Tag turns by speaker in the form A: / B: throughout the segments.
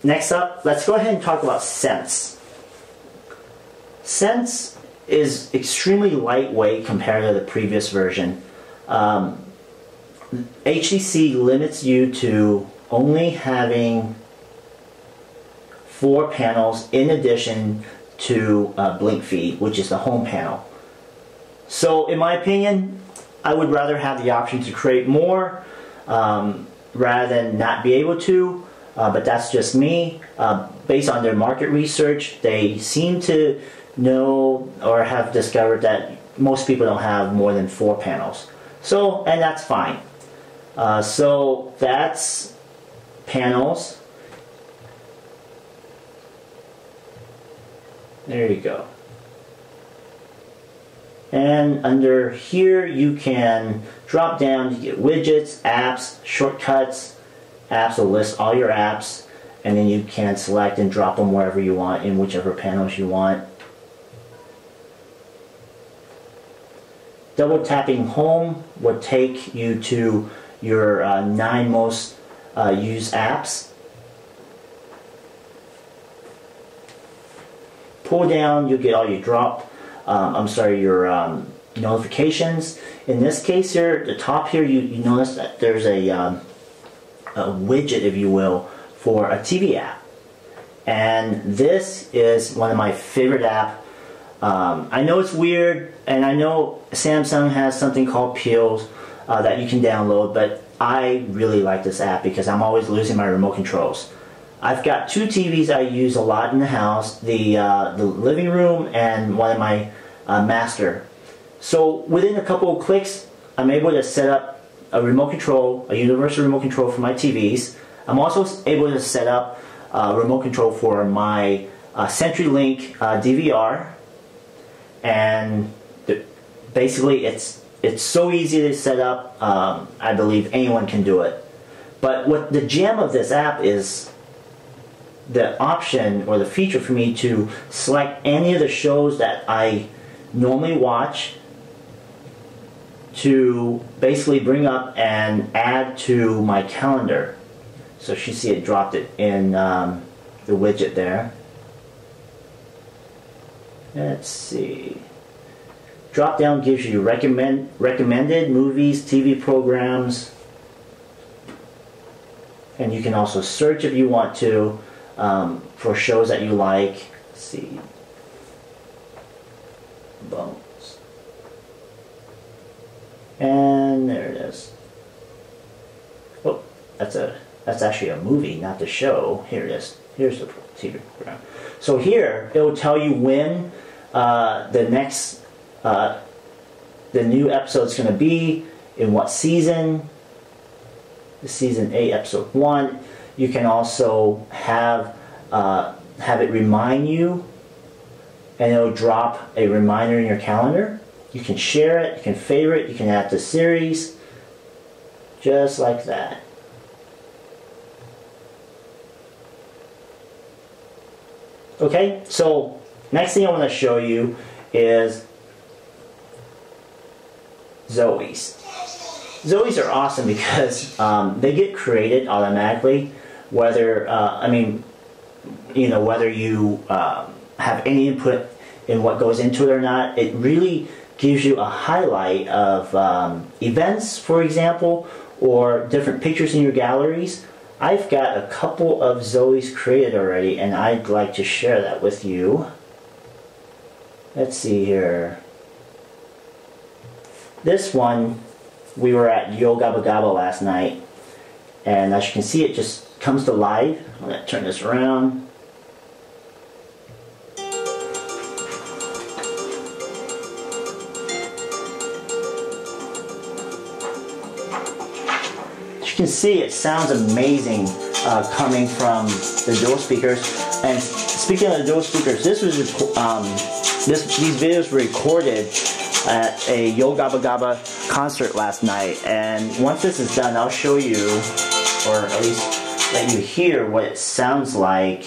A: next up, let's go ahead and talk about Sense. Sense is extremely lightweight compared to the previous version. HTC limits you to only having 4 panels in addition to Blink Feed, which is the home panel. So in my opinion, I would rather have the option to create more rather than not be able to, but that's just me. Based on their market research, they seem to know or have discovered that most people don't have more than 4 panels. So, and that's fine. So that's panels. There you go. And under here you can drop down to get widgets, apps, shortcuts. Apps will list all your apps, and then you can select and drop them wherever you want in whichever panels you want. Double tapping home will take you to your 9 most used apps. Pull down, you'll get all your your notifications. In this case here, the top here, you notice that there's a widget, if you will, for a TV app. And this is one of my favorite apps. I know it's weird, and I know Samsung has something called Peels that you can download, but I really like this app because I'm always losing my remote controls. I've got 2 TVs I use a lot in the house, the living room and one of my master. So within a couple of clicks, I'm able to set up a remote control, a universal remote control for my TVs. I'm also able to set up a remote control for my CenturyLink DVR, and basically it's so easy to set up. I believe anyone can do it. But what the gem of this app is the option or the feature for me to select any of the shows that I normally watch to basically bring up and add to my calendar. So you see it dropped it in the widget there. Let's see. Drop down gives you recommended movies, TV programs, and you can also search if you want to for shows that you like. Let's see. Bones. And there it is. Oh, that's actually a movie, not the show. Here it is. Here's the TV program. So here it will tell you when the new episode is going to be, in what season. The season 8, episode 1. You can also have it remind you, and it'll drop a reminder in your calendar. You can share it, you can favorite, you can add to series, just like that. Okay, so next thing I want to show you is Zoes. Zoes are awesome because they get created automatically, whether whether you have any input in what goes into it or not. It really gives you a highlight of events, for example, or different pictures in your galleries. I've got a couple of Zoes created already, and I'd like to share that with you. Let's see here. This one, we were at Yo Gabba Gabba last night, and as you can see, it just comes to life. I'm going to turn this around. As you can see, it sounds amazing coming from the dual speakers. And speaking of the dual speakers, this was these videos were recorded at a Yo Gabba Gabba concert last night, and once this is done, I'll show you, or at least let you hear what it sounds like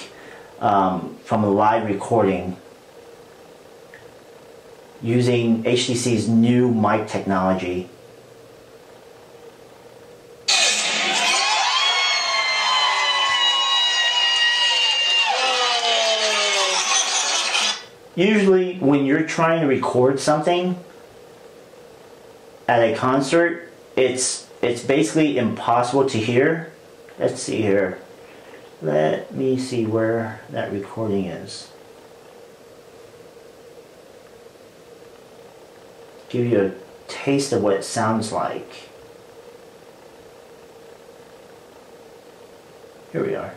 A: from a live recording using HTC's new mic technology. usually when you're trying to record something at a concert, it's basically impossible to hear. Let's see here. Let me see where that recording is. Give you a taste of what it sounds like. Here we are.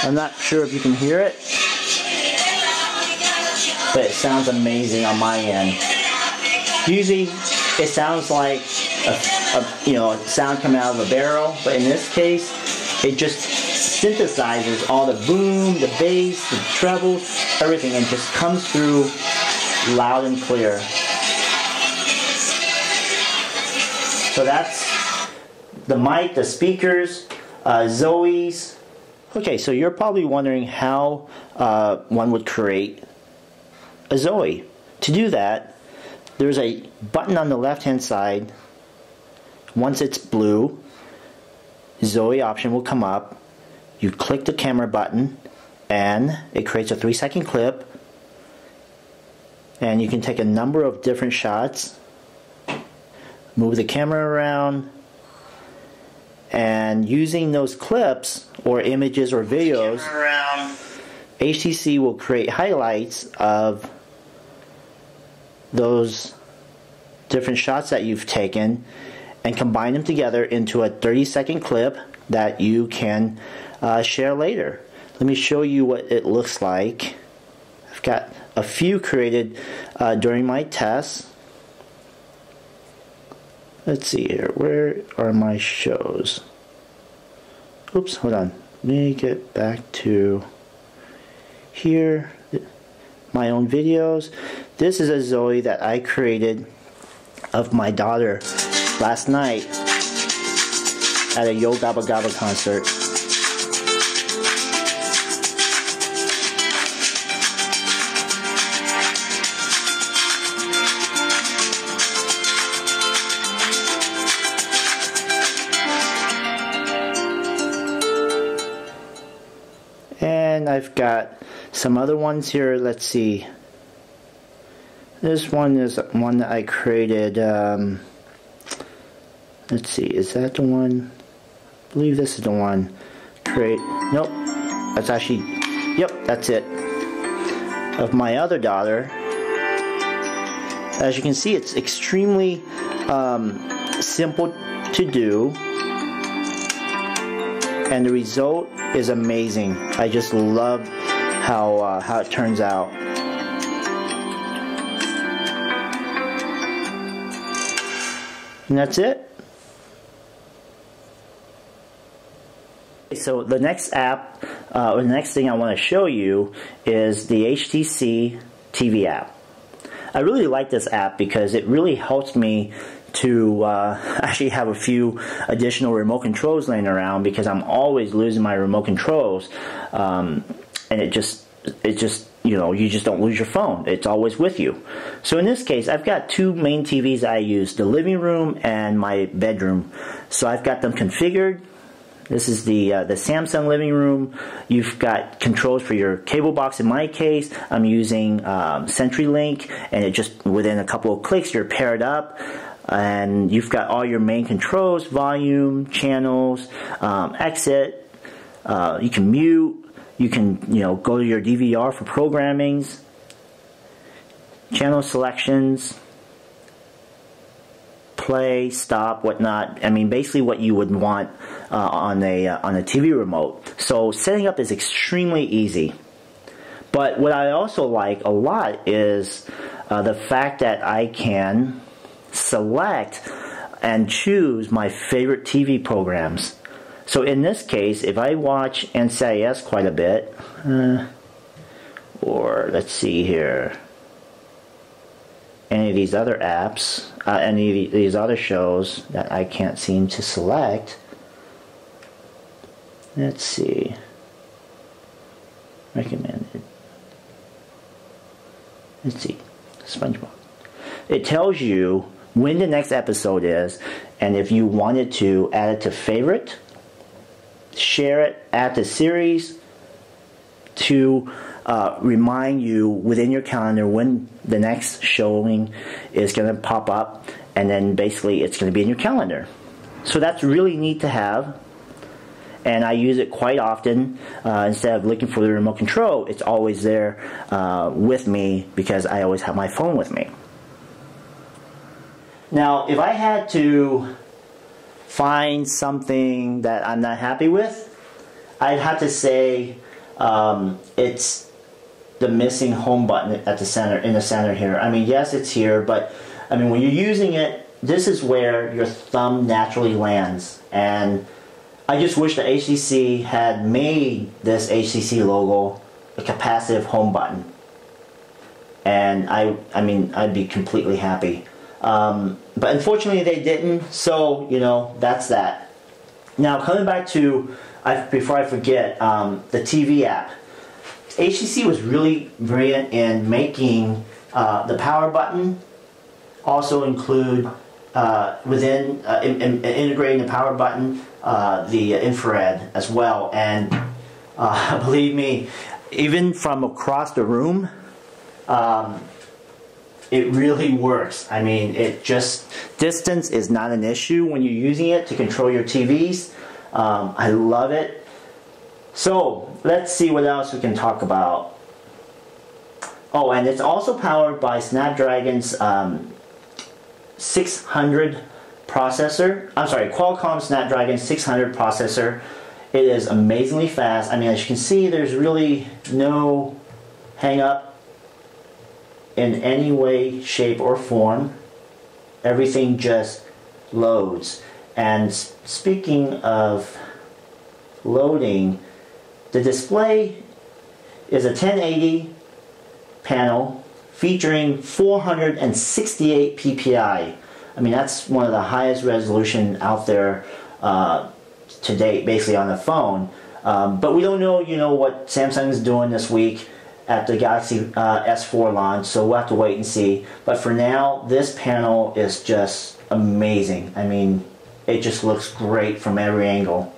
A: I'm not sure if you can hear it, but it sounds amazing on my end. Usually it sounds like a sound coming out of a barrel, but in this case it just synthesizes all the boom, the bass, the treble, everything, and just comes through loud and clear. So that's the mic, the speakers, Zoe's. Okay, so you're probably wondering how one would create a Zoe. To do that, there's a button on the left hand side. Once it's blue, Zoe option will come up. You click the camera button and it creates a 3-second clip, and you can take a number of different shots, move the camera around, and using those clips or images or videos, HTC will create highlights of those different shots that you've taken and combine them together into a 30-second clip that you can share later. Let me show you what it looks like. I've got a few created during my tests. Let's see here. Where are my shows? Oops, hold on. Let me get back to here. My own videos. This is a Zoe that I created of my daughter last night at a Yo Gabba Gabba concert. And I've got some other ones here. Let's see. This one is one that I created. Let's see. Is that the one? I believe this is the one. Nope. That's actually. Yep, that's it. Of my other daughter. As you can see, it's extremely simple to do. And the result is amazing. I just love how it turns out. And that's it. So the next app, or the next thing I want to show you is the Htc TV app. I really like this app because it really helps me to actually have a few additional remote controls laying around, because I'm always losing my remote controls, and it just you just don't lose your phone. It's always with you. So in this case, I've got two main TVs I use, the living room and my bedroom. So I've got them configured. This is the Samsung living room. You've got controls for your cable box. In my case, I'm using CenturyLink, and it just within a couple of clicks you're paired up. And you've got all your main controls: volume, channels, exit. You can mute. You can go to your DVR for programmings, channel selections, play, stop, whatnot. I mean, basically what you would want on a TV remote. So setting up is extremely easy. But what I also like a lot is the fact that I can select and choose my favorite TV programs. So in this case, if I watch NCIS quite a bit, or let's see here, any of these other apps, any of these other shows that I can't seem to select, let's see, recommended, let's see, SpongeBob. It tells you when the next episode is, And if you wanted to add it to favorite, share it, add to series to remind you within your calendar when the next showing is going to pop up, and then basically it's going to be in your calendar. So that's really neat to have, and I use it quite often. Instead of looking for the remote control, it's always there with me because I always have my phone with me. Now, if I had to find something that I'm not happy with, I'd have to say it's the missing home button at the center, in the center here. I mean, yes, it's here, but I mean, when you're using it, this is where your thumb naturally lands. And I just wish that HTC had made this HTC logo a capacitive home button. And I mean, I'd be completely happy. But unfortunately they didn't, so, you know, that's that. Now, coming back to, before I forget, the TV app. HTC was really brilliant in making the power button also include integrating the power button, the infrared as well. And believe me, even from across the room, it really works. I mean, distance is not an issue when you're using it to control your TVs. I love it. So let's see what else we can talk about. Oh, and it's also powered by Snapdragon's 600 processor. I'm sorry, Qualcomm Snapdragon 600 processor. It is amazingly fast. I mean, as you can see, there's really no hang up in any way, shape, or form. Everything just loads. And speaking of loading, the display is a 1080 panel featuring 468 ppi. I mean, that's one of the highest resolution out there to date, basically on the phone. But we don't know, you know, what Samsung is doing this week at the Galaxy S4 launch, so we'll have to wait and see. But for now, this panel is just amazing. I mean, it just looks great from every angle.